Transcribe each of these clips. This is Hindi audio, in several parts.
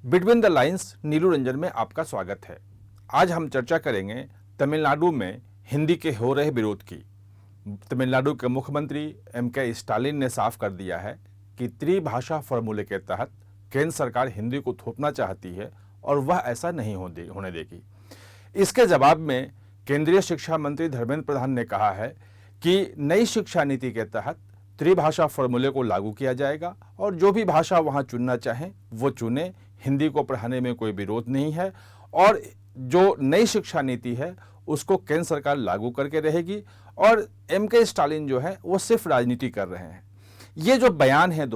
बिटवीन द लाइंस नीलू रंजन में आपका स्वागत है। आज हम चर्चा करेंगे तमिलनाडु में हिंदी के हो रहे विरोध की। तमिलनाडु के मुख्यमंत्री एम.के. स्टालिन ने साफ कर दिया है कि त्रिभाषा फॉर्मूले के तहत केंद्र सरकार हिंदी को थोपना चाहती है और वह ऐसा नहीं होने देगी। इसके जवाब में केंद्रीय शिक्षा मंत्री धर्मेंद्र प्रधान ने कहा है कि नई शिक्षा नीति के तहत त्रिभाषा फॉर्मूले को लागू किया जाएगा और जो भी भाषा वहां चुनना चाहें वो चुने। हिंदी को पढ़ाने में कोई विरोध नहीं है और जो नई शिक्षा नीति है उसको केंद्र सरकार लागू करके रहेगी। और एम.के. स्टालिन जो है वो सिर्फ राजनीति कर रहे हैं। ये जो बयान है इन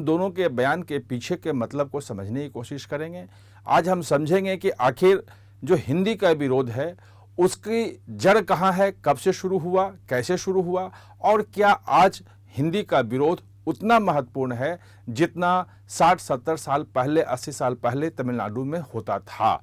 दोनों के बयान के पीछे के मतलब को समझने की कोशिश करेंगे। आज हम समझेंगे कि आखिर जो हिंदी का विरोध है उसकी जड़ कहाँ है, कब से शुरू हुआ, कैसे शुरू हुआ और क्या आज हिंदी का विरोध उतना महत्वपूर्ण है जितना 60-70 साल पहले, 80 साल पहले तमिलनाडु में होता था।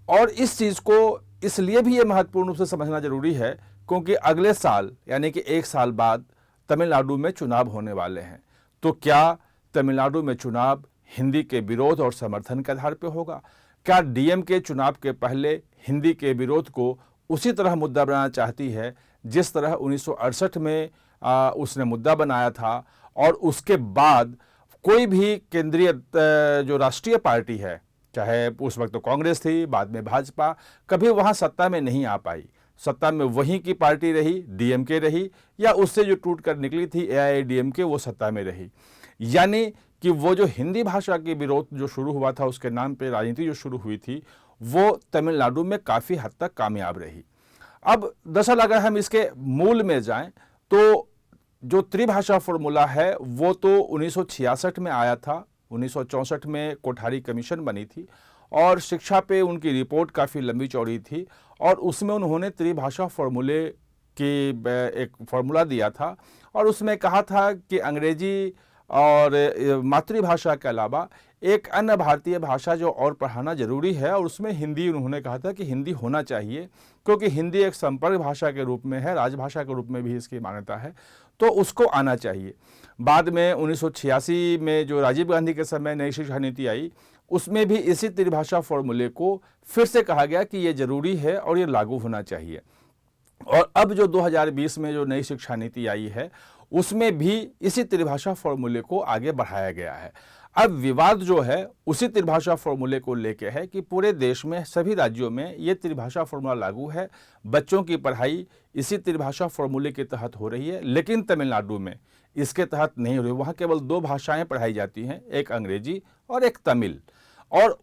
और इस चीज़ को इसलिए भी ये महत्वपूर्ण रूप से समझना जरूरी है क्योंकि अगले साल यानी कि 1 साल बाद तमिलनाडु में चुनाव होने वाले हैं। तो क्या तमिलनाडु में चुनाव हिंदी के विरोध और समर्थन के आधार पर होगा? क्या डीएमके चुनाव के पहले हिंदी के विरोध को उसी तरह मुद्दा बनाना चाहती है जिस तरह 1968 में उसने मुद्दा बनाया था और उसके बाद कोई भी केंद्रीय जो राष्ट्रीय पार्टी है, चाहे उस वक्त तो कांग्रेस थी, बाद में भाजपा, कभी वहां सत्ता में नहीं आ पाई। सत्ता में वहीं की पार्टी रही, डीएमके रही, या उससे जो टूट कर निकली थी एआईएडीएमके, वो सत्ता में रही। यानी कि वो जो हिंदी भाषा के विरोध जो शुरू हुआ था, उसके नाम पे राजनीति जो शुरू हुई थी, वो तमिलनाडु में काफ़ी हद तक कामयाब रही। अब दरअसल अगर हम इसके मूल में जाएं तो जो त्रिभाषा फॉर्मूला है वो तो 1966 में आया था। 1964 में कोठारी कमीशन बनी थी और शिक्षा पे उनकी रिपोर्ट काफ़ी लंबी चौड़ी थी और उसमें उन्होंने त्रिभाषा फॉर्मूले की एक फॉर्मूला दिया था और उसमें कहा था कि अंग्रेजी और मातृभाषा के अलावा एक अन्य भारतीय भाषा जो और पढ़ाना जरूरी है और उसमें हिंदी उन्होंने कहा था कि हिंदी होना चाहिए क्योंकि हिंदी एक संपर्क भाषा के रूप में है, राजभाषा के रूप में भी इसकी मान्यता है, तो उसको आना चाहिए। बाद में 1986 में जो राजीव गांधी के समय नई शिक्षा नीति आई उसमें भी इसी त्रिभाषा फॉर्मूले को फिर से कहा गया कि ये जरूरी है और ये लागू होना चाहिए। और अब जो 2020 में जो नई शिक्षा नीति आई है उसमें भी इसी त्रिभाषा फॉर्मूले को आगे बढ़ाया गया है। अब विवाद जो है उसी त्रिभाषा फॉर्मूले को लेके है कि पूरे देश में सभी राज्यों में ये त्रिभाषा फॉर्मूला लागू है, बच्चों की पढ़ाई इसी त्रिभाषा फॉर्मूले के तहत हो रही है, लेकिन तमिलनाडु में इसके तहत नहीं हो रही। वहाँ केवल 2 भाषाएं पढ़ाई जाती हैं, एक अंग्रेजी और एक तमिल। और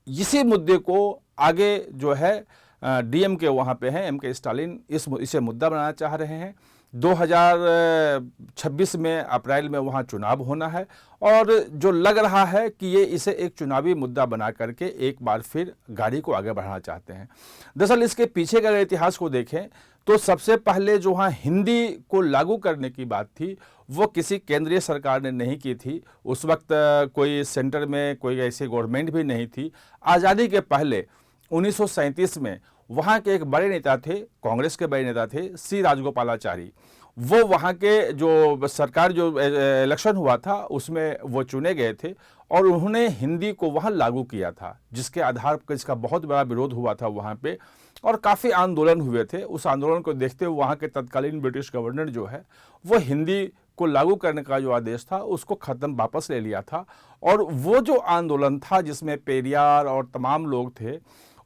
इसी मुद्दे को आगे जो है डीएमके वहाँ पे हैं, एम.के. स्टालिन इसे मुद्दा बनाना चाह रहे हैं। 2026 में अप्रैल में वहाँ चुनाव होना है और जो लग रहा है कि ये इसे एक चुनावी मुद्दा बना करके एक बार फिर गाड़ी को आगे बढ़ाना चाहते हैं। दरअसल इसके पीछे का इतिहास को देखें तो सबसे पहले जो वहाँ हिंदी को लागू करने की बात थी वो किसी केंद्रीय सरकार ने नहीं की थी। उस वक्त कोई सेंटर में कोई ऐसी गवर्नमेंट भी नहीं थी। आज़ादी के पहले 1937 में वहाँ के एक बड़े नेता थे, कांग्रेस के बड़े नेता थे सी राजगोपालाचारी। वो वहाँ के जो सरकार जो इलेक्शन हुआ था उसमें वो चुने गए थे और उन्होंने हिंदी को वहाँ लागू किया था, जिसके आधार पर इसका बहुत बड़ा विरोध हुआ था वहाँ पे और काफ़ी आंदोलन हुए थे। उस आंदोलन को देखते हुए वहाँ के तत्कालीन ब्रिटिश गवर्नर जो है वो हिंदी को लागू करने का जो आदेश था उसको वापस ले लिया था। और वो जो आंदोलन था जिसमें पेरियार और तमाम लोग थे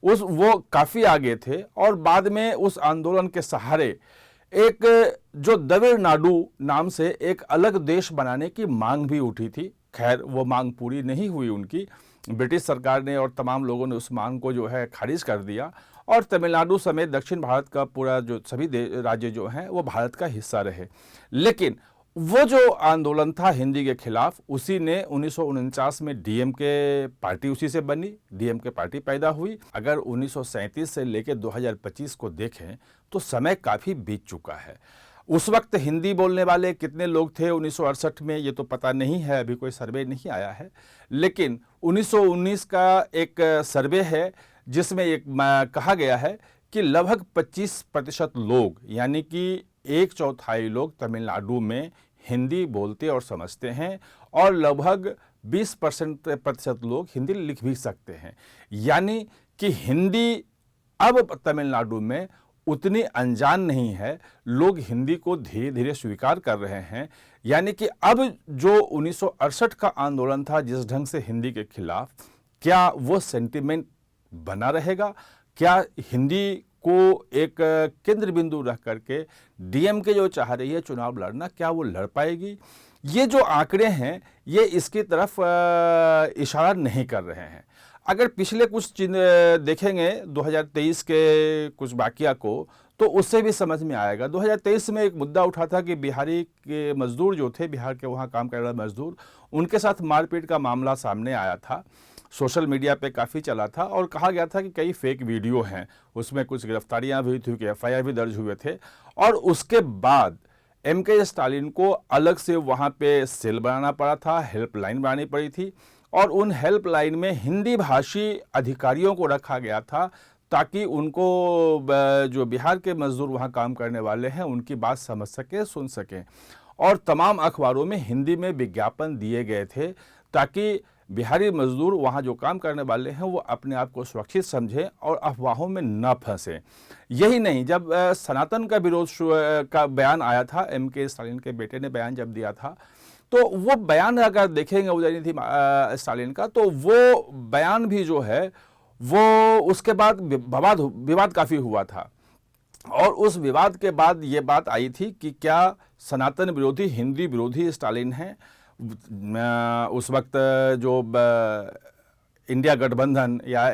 वो काफ़ी आगे थे और बाद में उस आंदोलन के सहारे एक जो तमिलनाडु नाम से एक अलग देश बनाने की मांग भी उठी थी। खैर वो मांग पूरी नहीं हुई उनकी, ब्रिटिश सरकार ने और तमाम लोगों ने उस मांग को जो है खारिज कर दिया और तमिलनाडु समेत दक्षिण भारत का पूरा जो सभी राज्य जो हैं वो भारत का हिस्सा रहे। लेकिन वो जो आंदोलन था हिंदी के खिलाफ उसी ने 1949 में डीएमके पार्टी उसी से बनी, डीएमके पार्टी पैदा हुई। अगर 1937 से लेकर 2025 को देखें तो समय काफ़ी बीत चुका है। उस वक्त हिंदी बोलने वाले कितने लोग थे 1968 में ये तो पता नहीं है, अभी कोई सर्वे नहीं आया है। लेकिन 1919 का एक सर्वे है जिसमें एक कहा गया है कि लगभग 25% लोग यानी कि 1/4 लोग तमिलनाडु में हिंदी बोलते और समझते हैं और लगभग प्रतिशत लोग हिंदी लिख भी सकते हैं। यानी कि हिंदी अब तमिलनाडु में उतनी अनजान नहीं है, लोग हिंदी को धीरे धीरे स्वीकार कर रहे हैं। यानी कि अब जो 1968 का आंदोलन था जिस ढंग से हिंदी के खिलाफ, क्या वो सेंटिमेंट बना रहेगा? क्या हिंदी को एक केंद्र बिंदु रख करके डीएमके जो चाह रही है चुनाव लड़ना, क्या वो लड़ पाएगी? ये जो आंकड़े हैं ये इसकी तरफ इशारा नहीं कर रहे हैं। अगर पिछले कुछ चिन्ह देखेंगे 2023 के कुछ वाकया को, तो उससे भी समझ में आएगा। 2023 में एक मुद्दा उठा था कि बिहारी के मजदूर जो थे, बिहार के वहाँ काम करने वाले मजदूर, उनके साथ मारपीट का मामला सामने आया था, सोशल मीडिया पे काफ़ी चला था और कहा गया था कि कई फेक वीडियो हैं, उसमें कुछ गिरफ्तारियां भी हुई थी, एफआईआर भी दर्ज हुए थे। और उसके बाद एमके स्टालिन को अलग से वहाँ पे सेल बनाना पड़ा था, हेल्पलाइन बनानी पड़ी थी और उन हेल्पलाइन में हिंदी भाषी अधिकारियों को रखा गया था ताकि उनको जो बिहार के मजदूर वहाँ काम करने वाले हैं उनकी बात समझ सकें, सुन सकें। और तमाम अखबारों में हिंदी में विज्ञापन दिए गए थे ताकि बिहारी मजदूर वहाँ जो काम करने वाले हैं वो अपने आप को सुरक्षित समझें और अफवाहों में न फंसें। यही नहीं, जब सनातन का विरोध का बयान आया था, एमके स्टालिन के बेटे ने बयान जब दिया था, तो वो बयान अगर देखेंगे उदयनिधि स्टालिन का, तो वो बयान भी जो है वो उसके बाद विवाद काफ़ी हुआ था। और उस विवाद के बाद ये बात आई थी कि क्या सनातन विरोधी, हिंदी विरोधी स्टालिन हैं। उस वक्त जो इंडिया गठबंधन या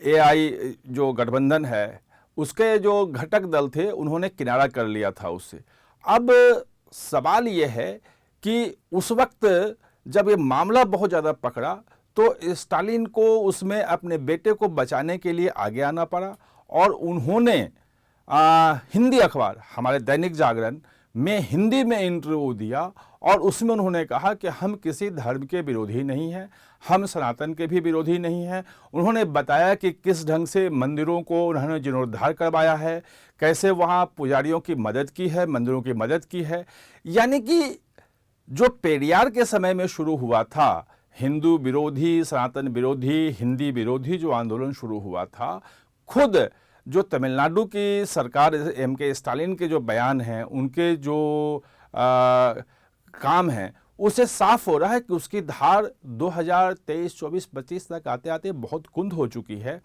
एआई जो गठबंधन है, उसके जो घटक दल थे उन्होंने किनारा कर लिया था उससे। अब सवाल ये है कि उस वक्त जब ये मामला बहुत ज़्यादा पकड़ा तो स्टालिन को उसमें अपने बेटे को बचाने के लिए आगे आना पड़ा और उन्होंने हिंदी अखबार हमारे दैनिक जागरण में हिंदी में इंटरव्यू दिया और उसमें उन्होंने कहा कि हम किसी धर्म के विरोधी नहीं हैं, हम सनातन के भी विरोधी नहीं हैं। उन्होंने बताया कि किस ढंग से मंदिरों को उन्होंने जीर्णोद्धार करवाया है, कैसे वहाँ पुजारियों की मदद की है, मंदिरों की मदद की है। यानी कि जो पेरियार के समय में शुरू हुआ था, हिंदू विरोधी, सनातन विरोधी, हिंदी विरोधी जो आंदोलन शुरू हुआ था, खुद जो तमिलनाडु की सरकार, एमके स्टालिन के जो बयान हैं, उनके जो काम हैं, उससे साफ हो रहा है कि उसकी धार 2023, 24, 25 तक आते आते बहुत कुंद हो चुकी है।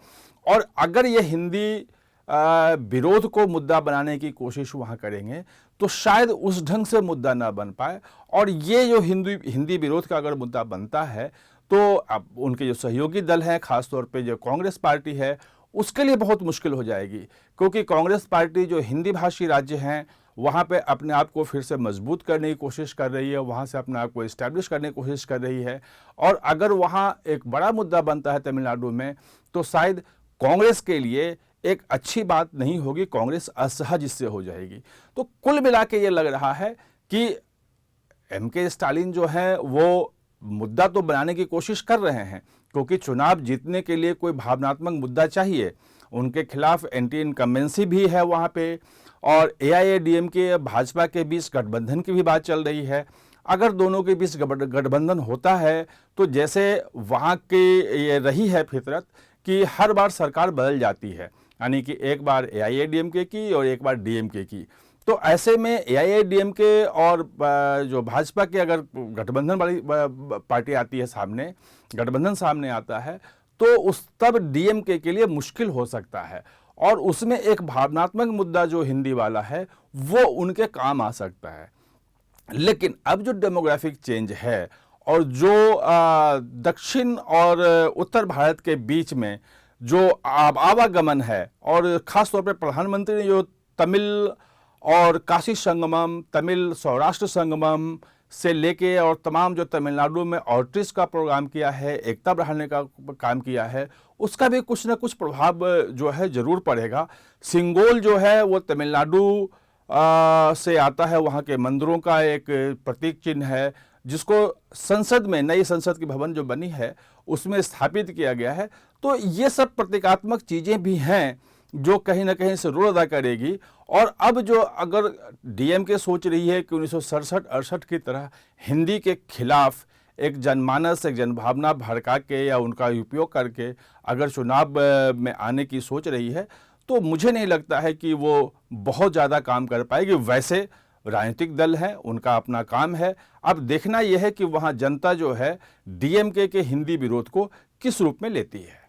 और अगर ये हिंदी विरोध को मुद्दा बनाने की कोशिश वहाँ करेंगे तो शायद उस ढंग से मुद्दा ना बन पाए। और ये जो हिंदी विरोध का अगर मुद्दा बनता है तो अब उनके जो सहयोगी दल हैं, खासतौर पे जो कांग्रेस पार्टी है, उसके लिए बहुत मुश्किल हो जाएगी, क्योंकि कांग्रेस पार्टी जो हिंदी भाषी राज्य हैं वहाँ पे अपने आप को फिर से मजबूत करने की कोशिश कर रही है, वहाँ से अपने आप को इस्टेब्लिश करने की कोशिश कर रही है। और अगर वहाँ एक बड़ा मुद्दा बनता है तमिलनाडु में तो शायद कांग्रेस के लिए एक अच्छी बात नहीं होगी, कांग्रेस असहज इससे हो जाएगी। तो कुल मिला के ये लग रहा है कि एमके स्टालिन जो है वो मुद्दा तो बनाने की कोशिश कर रहे हैं, क्योंकि चुनाव जीतने के लिए कोई भावनात्मक मुद्दा चाहिए। उनके खिलाफ एंटी इनकम्बेंसी भी है वहाँ पे, और एआईएडीएमके भाजपा के बीच गठबंधन की भी बात चल रही है। अगर दोनों के बीच गठबंधन होता है तो जैसे वहाँ की ये रही है फितरत कि हर बार सरकार बदल जाती है, यानी कि एक बार एआईएडीएमके की और एक बार डीएमके की। तो ऐसे में एआईएडीएमके और जो भाजपा के अगर गठबंधन वाली पार्टी आती है सामने, गठबंधन सामने आता है, तो उस तब डीएमके के लिए मुश्किल हो सकता है और उसमें एक भावनात्मक मुद्दा जो हिंदी वाला है वो उनके काम आ सकता है। लेकिन अब जो डेमोग्राफिक चेंज है और जो दक्षिण और उत्तर भारत के बीच में जो आवागमन है, और ख़ास तौर पर प्रधानमंत्री ने जो तमिल और काशी संगमम, तमिल सौराष्ट्र संगमम से लेके और तमाम जो तमिलनाडु में आउटरीच का प्रोग्राम किया है, एकता बढ़ाने का काम किया है, उसका भी कुछ ना कुछ प्रभाव जो है ज़रूर पड़ेगा। सिंगोल जो है वो तमिलनाडु से आता है, वहाँ के मंदिरों का एक प्रतीक चिन्ह है जिसको संसद में, नई संसद की भवन जो बनी है उसमें स्थापित किया गया है। तो ये सब प्रतीकात्मक चीज़ें भी हैं जो कहीं ना कहीं से रोल अदा करेगी। और अब जो अगर डीएमके सोच रही है कि 1967-68 की तरह हिंदी के खिलाफ एक जनमानस, एक जनभावना भड़का के या उनका उपयोग करके अगर चुनाव में आने की सोच रही है, तो मुझे नहीं लगता है कि वो बहुत ज़्यादा काम कर पाएगी। वैसे राजनीतिक दल हैं, उनका अपना काम है। अब देखना यह है कि वहाँ जनता जो है डीएमके के हिंदी विरोध को किस रूप में लेती है।